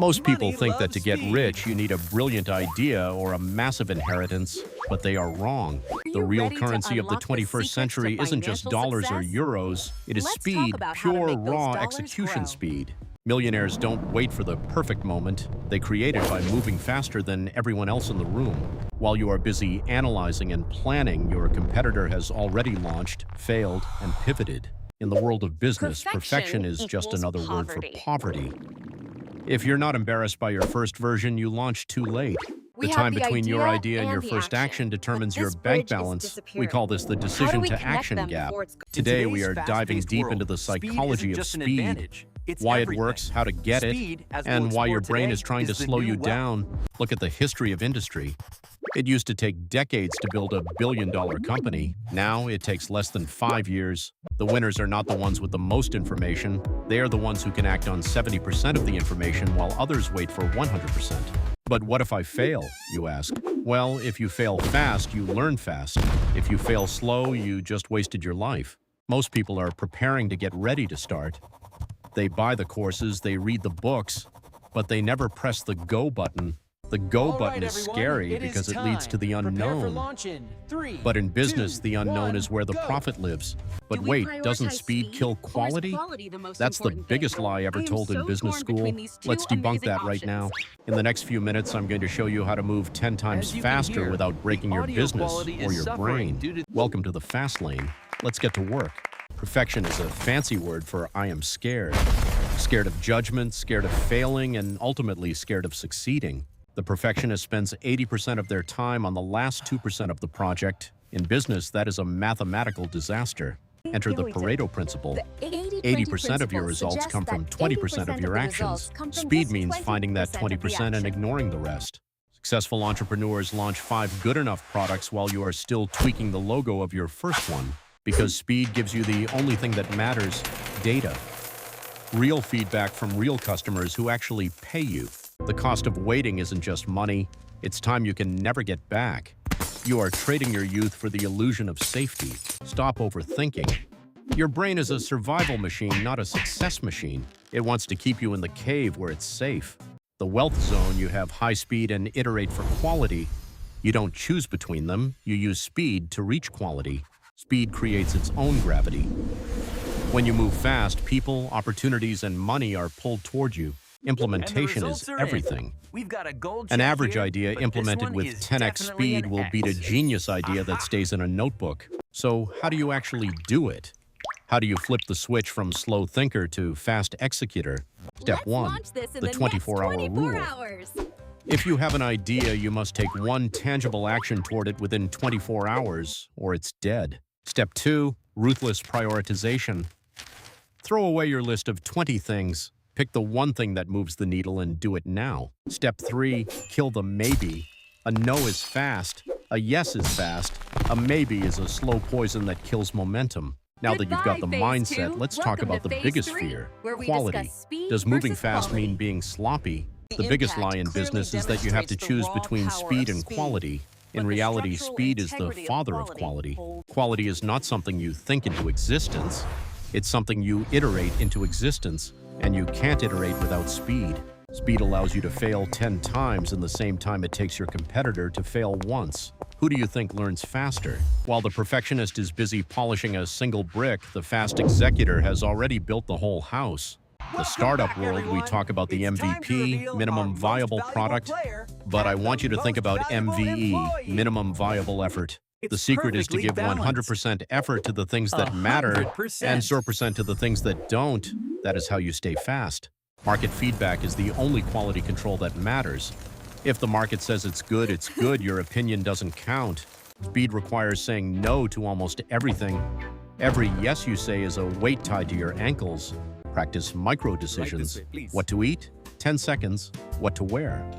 Most people Money think that loves to get speed. rich, you need a brilliant idea or a massive inheritance, but they are wrong. The you real ready to currency of the unlock the 21st secrets to century isn't just financial dollars or success? euros, it is Let's talk speed, about how to pure, make those raw dollars execution grow. speed. Millionaires don't wait for the perfect moment. They create it by moving faster than everyone else in the room. While you are busy analyzing and planning, your competitor has already launched, failed, and pivoted. In the world of business, perfection is just equals another word for poverty. poverty. If you're not embarrassed by your first version, you launch too late. We The have time the between your idea idea and your and the first action action, determines but your this bank bridge is balance. We disappearing. call this the How do decision we to connect action them gap. before it's Today In we are today's diving fast-paced deep world, into the speed psychology isn't of just an speed, advantage, it's why it everything. works, how to get Speed, it, as and we'll why your explore brain today, is trying to is the slow new you wealth. down. Look at the history of industry. It used to take decades to build a billion-dollar company. Now it takes less than 5 years. The winners are not the ones with the most information. They are the ones who can act on 70% of the information while others wait for 100%. But what if I fail, you ask? Well, if you fail fast, you learn fast. If you fail slow, you just wasted your life. Most people are preparing to get ready to start. They buy the courses, they read the books, but they never press the go button. The go button is scary because it leads to the unknown. But in business, the unknown is where the profit lives. But Do we wait, doesn't prioritize speed kill or is quality? quality the most That's the important biggest thing? lie ever I am told in so business torn school. between these two Let's debunk amazing that right options. now. In the next few minutes, I'm going to show you how to move 10 times As you can faster hear, without breaking the your audio business quality or is your suffering brain. due to- Welcome to the fast lane. Let's get to work. Perfection is a fancy word for I am scared. Scared of judgment, scared of failing, and ultimately scared of succeeding. The perfectionist spends 80% of their time on the last 2% of the project. In business, that is a mathematical disaster. Enter the Pareto principle. 80% of your results come from 20% of your actions. Speed means finding that 20% and ignoring the rest. Successful entrepreneurs launch 5 good enough products while you are still tweaking the logo of your first one. Because speed gives you the only thing that matters, data. Real feedback from real customers who actually pay you. The cost of waiting isn't just money, it's time you can never get back. You are trading your youth for the illusion of safety. Stop overthinking. Your brain is a survival machine, not a success machine. It wants to keep you in the cave where it's safe. The wealth zone, you have high speed and iterate for quality. You don't choose between them, you use speed to reach quality. Speed creates its own gravity. When you move fast, people, opportunities, and money are pulled toward you. Implementation is everything. We've got a gold An check average here, idea but this implemented one with is 10x definitely speed an will beat a X. genius idea that stays in a notebook. So how do you actually do it? How do you flip the switch from slow thinker to fast executor? Step Let's 1, launch this in the the 24-hour next 24 rule. hours. If you have an idea, you must take one tangible action toward it within 24 hours, or it's dead. Step 2, ruthless prioritization. Throw away your list of 20 things. Pick the one thing that moves the needle and do it now. Step 3, kill the maybe. A no is fast. A yes is fast. A maybe is a slow poison that kills momentum. Now that you've got the Goodbye, Phase mindset, 2. let's talk Welcome about to the Phase biggest 3, fear, where we quality. discuss speed Does moving versus fast quality. mean being sloppy? The The biggest impact lie in clearly business is that you have to demonstrates the choose raw between power speed of and speed. quality. In But the reality, structural speed is the integrity of father of quality. quality. Quality is not something you think into existence. It's something you iterate into existence, and you can't iterate without speed. Speed allows you to fail 10 times in the same time it takes your competitor to fail once. Who do you think learns faster? While the perfectionist is busy polishing a single brick, the fast executor has already built the whole house. The startup world, we talk about the MVP, minimum viable product, but I want you to think about MVE, minimum viable effort. The secret is to give 100% effort to the things that matter 100%. and 0% to the things that don't. That is how you stay fast. Market feedback is the only quality control that matters. If the market says it's good, your opinion doesn't count. Speed requires saying no to almost everything. Every yes you say is a weight tied to your ankles. Practice micro decisions. way, please. What to eat? 10 seconds. What to wear?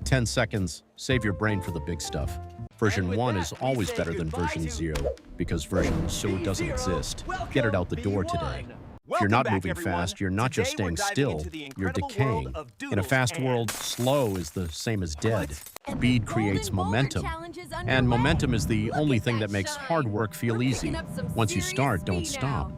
10 seconds. Save your brain for the big stuff. Version 1 is always better than version 0 because version 2 doesn't exist. Get it out the door today. If you're not moving fast, you're not just staying still, you're decaying. In a fast world, slow is the same as dead. Speed creates momentum, and momentum is the only thing that makes hard work feel easy. Once you start, don't stop.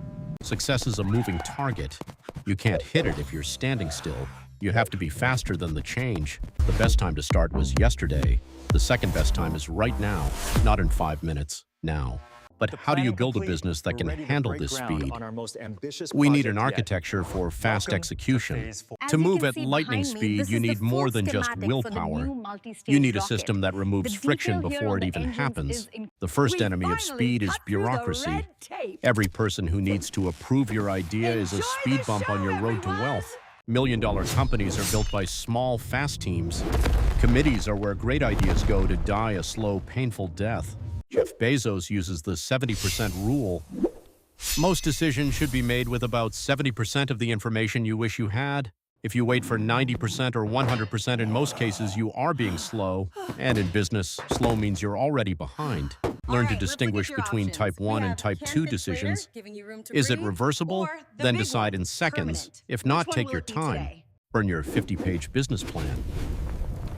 Success is a moving target. You can't hit it if you're standing still. You have to be faster than the change. The best time to start was yesterday. The second best time is right now, not in 5 minutes, now. But how do you build a business that can handle this speed? We need an architecture for fast execution. To move at lightning speed, you need more than just willpower. You need a system that removes friction before it even happens. The first enemy of speed is bureaucracy. Every person who needs to approve your idea is a speed bump on your road to wealth. Million-dollar companies are built by small, fast teams. Committees are where great ideas go to die a slow, painful death. Jeff Bezos uses the 70% rule. Most decisions should be made with about 70% of the information you wish you had. If you wait for 90% or 100%, in most cases, you are being slow. And in business, slow means you're already behind. Learn to distinguish between type 1 and type 2 decisions. Is it reversible? Then decide in seconds. If not, take your time. Burn your 50-page business plan.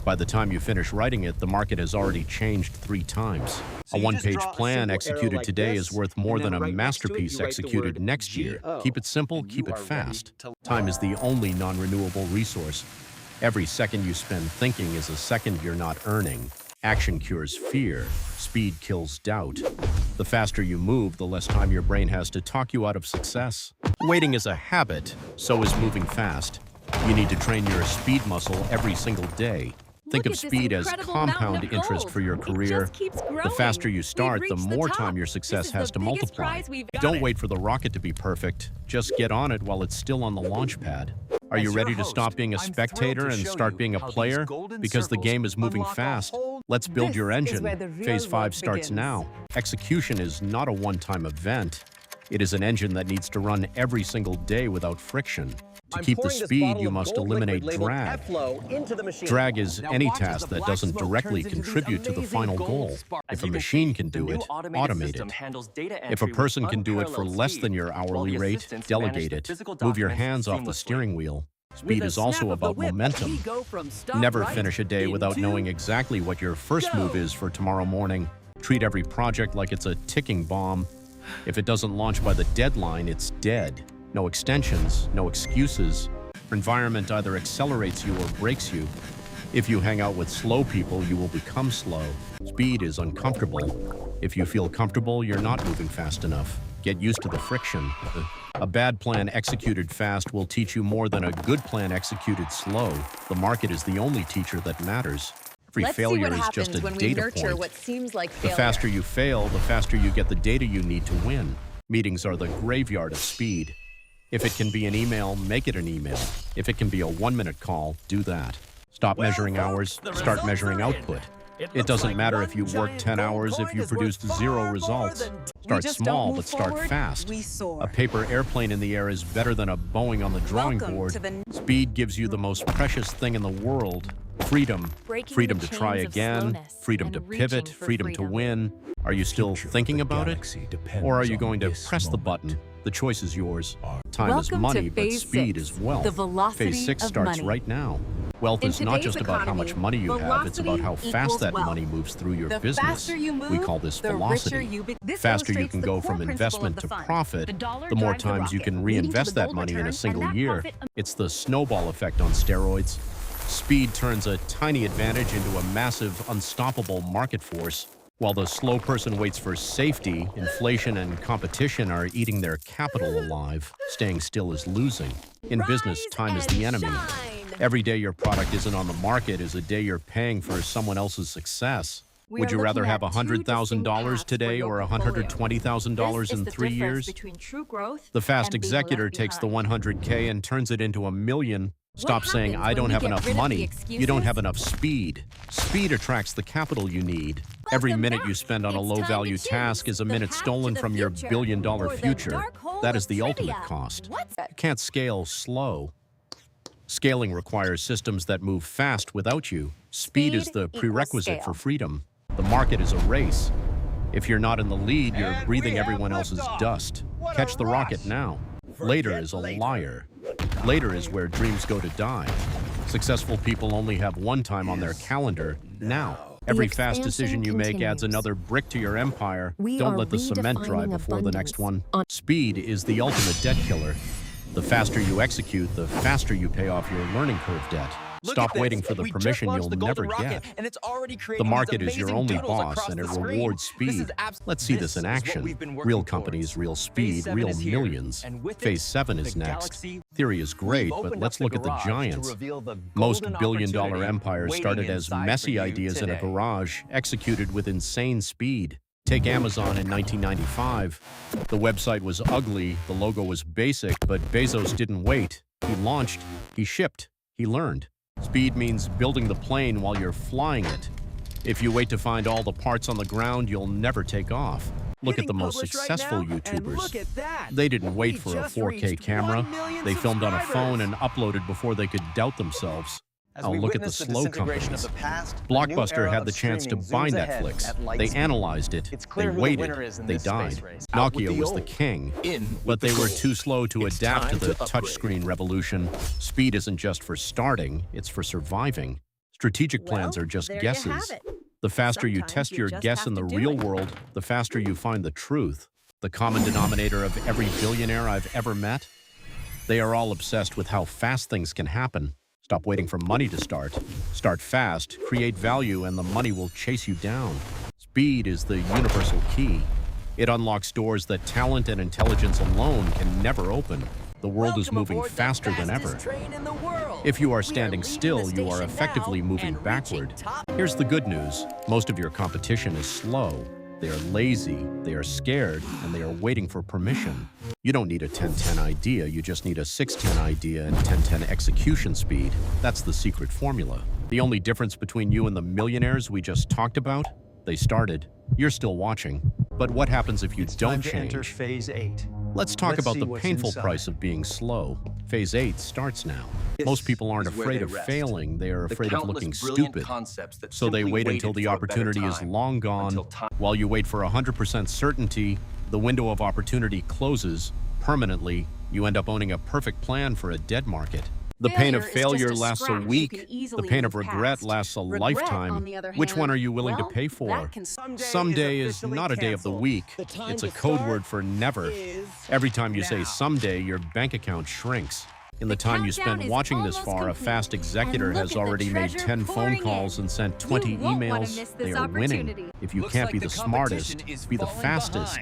By the time you finish writing it, the market has already changed 3 times. A one-page plan executed today is worth more than a masterpiece executed next year. Keep it simple, keep it fast. Time is the only non-renewable resource. Every second you spend thinking is a second you're not earning. Action cures fear. Speed kills doubt. The faster you move, the less time your brain has to talk you out of success. Waiting is a habit, so is moving fast. You need to train your speed muscle every single day. Think of speed as compound interest for your career. The faster you start, the more time your success has to multiply. Don't wait for the rocket to be perfect. Just get on it while it's still on the launch pad. Are you ready to stop being a spectator and start being a player? Because the game is moving fast. Let's build your engine. Phase 5 starts now. Execution is not a one-time event. It is an engine that needs to run every single day without friction. To keep the speed, you must eliminate drag. Drag is any task that doesn't directly contribute to the final goal. If a machine can do it, automate it. If a person can do it for less than your hourly rate, delegate it. Move your hands off the steering wheel. Speed is also about momentum. Never finish a day without knowing exactly what your first move is for tomorrow morning. Treat every project like it's a ticking bomb. If it doesn't launch by the deadline, it's dead. No extensions, no excuses. Your environment either accelerates you or breaks you. If you hang out with slow people, you will become slow. Speed is uncomfortable. If you feel comfortable, you're not moving fast enough. Get used to the friction. A bad plan executed fast will teach you more than a good plan executed slow. The market is the only teacher that matters. Every failure is just a data point. The faster you fail, the faster you get the data you need to win. Meetings are the graveyard of speed. If it can be an email, make it an email. If it can be a 1-minute call, do that. Stop measuring hours, start measuring output. It doesn't matter if you work 10 hours if you produced 0 results. Start small, but start fast. A paper airplane in the air is better than a Boeing on the drawing board. Speed gives you the most precious thing in the world. Freedom. Freedom to try again, freedom to pivot, freedom to win. Are you still thinking about it? Or are you going to press the button? The choice is yours. Time is money, but speed is wealth. Phase 6 starts right now. Wealth is not just about how much money you have, it's about how fast that money moves through your business. We call this velocity. The faster you can go from investment to profit, the more times you can reinvest that money in a single year. It's the snowball effect on steroids. Speed turns a tiny advantage into a massive, unstoppable market force. While the slow person waits for safety, inflation and competition are eating their capital alive. Staying still is losing. In business, time is the enemy. Every day your product isn't on the market is a day you're paying for someone else's success. Would you rather have $100,000 today or $120,000 in 3 years? The fast executor takes the 100K and turns it into $1 million. Stop saying, I don't have enough money. You don't have enough speed. Speed attracts the capital you need. Every minute you spend on a low-value task is a minute stolen from your billion-dollar future. That is the ultimate cost. You can't scale slow. Scaling requires systems that move fast without you. Speed is the prerequisite for freedom. The market is a race. If you're not in the lead, you're breathing everyone else's dust. Catch the rocket now. Later is a liar. Later is where dreams go to die. Successful people only have one time on their calendar, now. Every fast decision you make adds another brick to your empire. Don't let the cement dry before the next one. Speed is the ultimate debt killer. The faster you execute, the faster you pay off your learning curve debt. Stop waiting for the permission you'll never get. And it's already The market is your only boss, and it rewards speed. Let's see this in action. Real companies, real speed, real millions. Phase 7 is next. Theory is great, but let's look at the giants. Most billion-dollar empires started as messy ideas in a garage, executed with insane speed. Take Amazon in 1995. The website was ugly, the logo was basic, but Bezos didn't wait. He launched, he shipped, he learned. Speed means building the plane while you're flying it. If you wait to find all the parts on the ground, you'll never take off. Look at the most successful YouTubers. They didn't wait for a 4K camera. They filmed on a phone and uploaded before they could doubt themselves. Now look at the slow companies. Blockbuster had the chance to buy Netflix. They analyzed it. They waited. They died. Nokia was the king, but they were too slow to adapt to the touchscreen revolution. Speed isn't just for starting, it's for surviving. Strategic plans are just guesses. The faster you test your guess in the real world, the faster you find the truth. The common denominator of every billionaire I've ever met? They are all obsessed with how fast things can happen. Stop waiting for money to start. Start fast, create value, and the money will chase you down. Speed is the universal key. It unlocks doors that talent and intelligence alone can never open. The world is moving faster than ever. If you are standing still, you are effectively moving backward. Here's the good news. Most of your competition is slow. They are lazy, they are scared, and they are waiting for permission. You don't need a 10-10 idea, you just need a 6-10 idea and 10-10 execution speed. That's the secret formula. The only difference between you and the millionaires we just talked about? They started. You're still watching. But what happens if you don't change? Enter phase 8. Let's talk about the painful price of being slow. Phase 8 starts now. Most people aren't afraid of failing, they are afraid of looking stupid. So they wait until the opportunity is long gone. While you wait for 100% certainty, the window of opportunity closes permanently. You end up owning a perfect plan for a dead market. The pain of failure lasts a week. The pain of regret lasts a lifetime. Which one are you willing to pay for? Someday is not a day of the week. It's a code word for never. Every time you say someday, your bank account shrinks. In the time you spend watching this far, a fast executor has already made 10 phone calls and sent 20 emails. They are winning. If you can't be the smartest, be the fastest.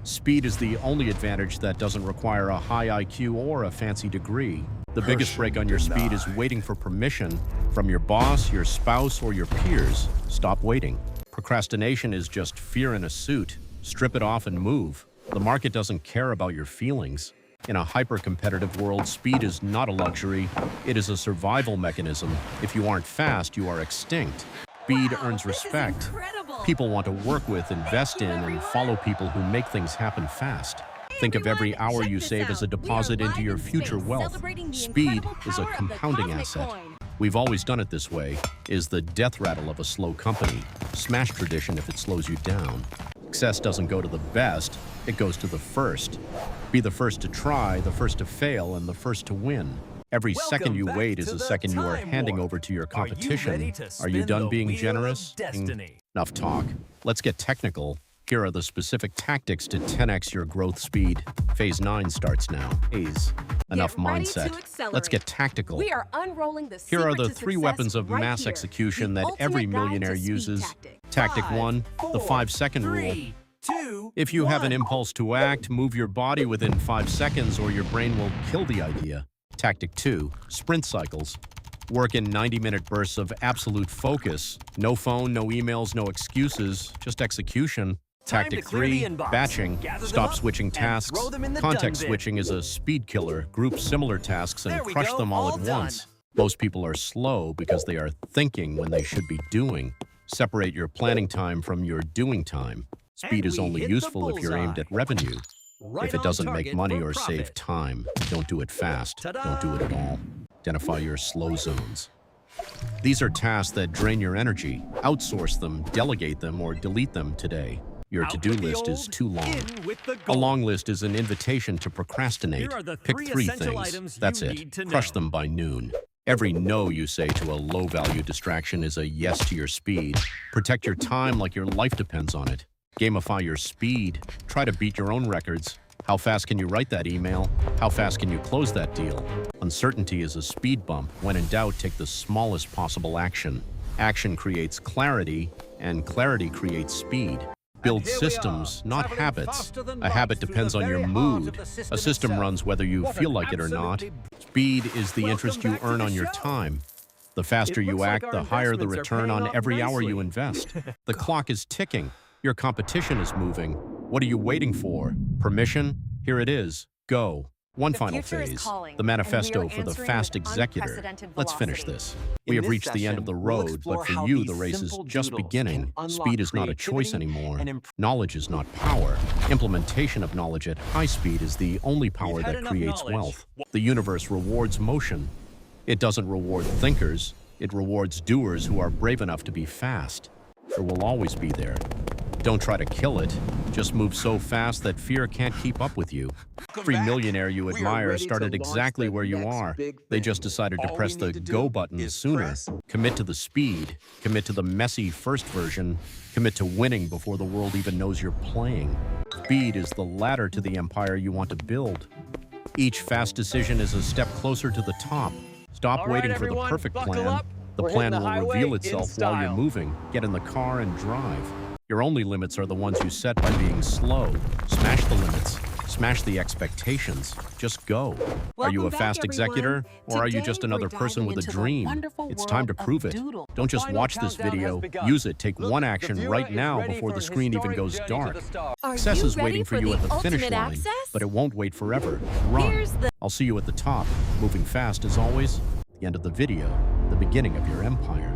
Speed is the only advantage that doesn't require a high IQ or a fancy degree. The biggest break on your speed is waiting for permission from your boss, your spouse, or your peers. Stop waiting. Procrastination is just fear in a suit. Strip it off and move. The market doesn't care about your feelings. In a hyper-competitive world, speed is not a luxury. It is a survival mechanism. If you aren't fast, you are extinct. Speed earns respect. People want to work with, invest in, and follow people who make things happen fast. Think of every hour you save as a deposit into your future wealth. Speed is a compounding asset. We've always done it this way, is the death rattle of a slow company. Smash tradition if it slows you down. Success doesn't go to the best, it goes to the first. Be the first to try, the first to fail, and the first to win. Every second you wait is a second you are handing over to your competition. Are you done being generous? Enough talk. Let's get technical. Here are the specific tactics to 10x your growth speed. Phase 9 starts now. Enough mindset. Let's get tactical. Here are the 3 weapons of mass execution that every millionaire uses. Tactic 1, the 5-second rule. If you have an impulse to act, move your body within 5 seconds or your brain will kill the idea. Tactic 2, sprint cycles. Work in 90-minute bursts of absolute focus. No phone, no emails, no excuses, just execution. Tactic 3, batching. Stop switching tasks. Context switching is a speed killer. Group similar tasks and crush them all at once. Most people are slow because they are thinking when they should be doing. Separate your planning time from your doing time. Speed is only useful if you're aimed at revenue. If it doesn't make money or save time, don't do it fast. Don't do it at all. Identify your slow zones. These are tasks that drain your energy. Outsource them, delegate them, or delete them today. Your to-do list is too long. A long list is an invitation to procrastinate. Pick 3 things. That's it. Crush them by noon. Every no you say to a low-value distraction is a yes to your speed. Protect your time like your life depends on it. Gamify your speed. Try to beat your own records. How fast can you write that email? How fast can you close that deal? Uncertainty is a speed bump. When in doubt, take the smallest possible action. Action creates clarity, and clarity creates speed. Build systems, not habits. A habit depends on your mood. A system runs whether you feel like it or not. Speed is the interest you earn on your time. The faster you act, the higher the return on every hour you invest. The clock is ticking. Your competition is moving. What are you waiting for? Permission? Here it is. Go. One final phase, the manifesto for the fast executor. Let's finish this. We have reached the end of the road, but for you, the race is just beginning. Speed is not a choice anymore. Knowledge is not power. Implementation of knowledge at high speed is the only power that creates wealth. The universe rewards motion. It doesn't reward thinkers. It rewards doers who are brave enough to be fast. It will always be there. Don't try to kill it. Just move so fast that fear can't keep up with you. Every millionaire you admire started exactly where you are. They just decided to press the go button sooner. Commit to the speed. Commit to the messy first version. Commit to winning before the world even knows you're playing. Speed is the ladder to the empire you want to build. Each fast decision is a step closer to the top. Stop waiting for the perfect plan. The plan will reveal itself while you're moving. Get in the car and drive. Your only limits are the ones you set by being slow. Smash the limits. Smash the expectations. Just go. Are you a fast executor, or are you just another person with a dream? It's time to prove it. Don't just watch this video. Use it. Take one action right now before the screen even goes dark. Success is waiting for you at the finish line, but it won't wait forever. Run. I'll see you at the top. Moving fast as always. The end of the video. The beginning of your empire.